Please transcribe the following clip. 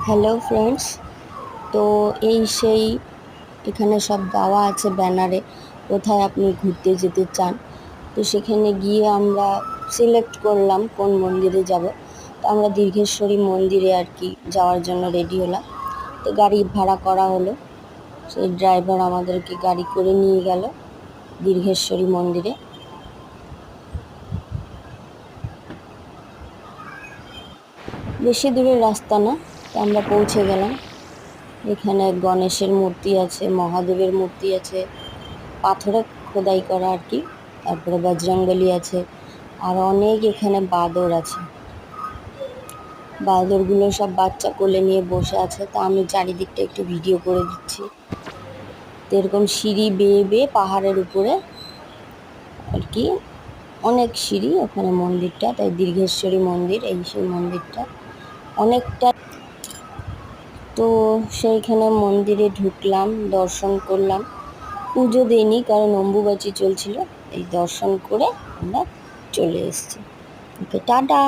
Hello friends. তো এই সেই এখানে সব দেওয়া আছে ব্যানারে কোথায় আপনি ঘুরতে যেতে চান। তো সেখানে গিয়ে আমরা সিলেক্ট করলাম কোন মন্দিরে যাব। তো আমরা দীর্ঘেশ্বরী মন্দিরে আর কি যাওয়ার জন্য রেডি হলাম। তো গাড়ি ভাড়া করা হলো, সেই ড্রাইভার আমাদেরকে গাড়ি করে নিয়ে গেল দীর্ঘেশ্বরী মন্দিরে। বেশি দূরের রাস্তা না, তো আমরা পৌঁছে গেলাম। এখানে গণেশের মূর্তি আছে, মহাদেবের মূর্তি আছে, পাথরে খোদাই করা আর কি। তারপরে বজরংবলী আছে, আর অনেক এখানে বাঁদর আছে। বাঁদরগুলো সব বাচ্চা কোলে নিয়ে বসে আছে। তা আমি চারিদিকটা একটু ভিডিও করে দিচ্ছি। তো এরকম সিঁড়ি বেয়ে বেয়ে পাহাড়ের উপরে আর কি, অনেক সিঁড়ি ওখানে মন্দিরটা। তাই দীর্ঘেশ্বরী মন্দির, এই সেই মন্দিরটা অনেকটা। তো সেইখানে মন্দিরে ঢুকলাম, দর্শন করলাম। পুজো দিইনি কারণ অম্বুবাচী চলছিল। এই দর্শন করে আমরা চলে এসেছি। ওকে, টাটা।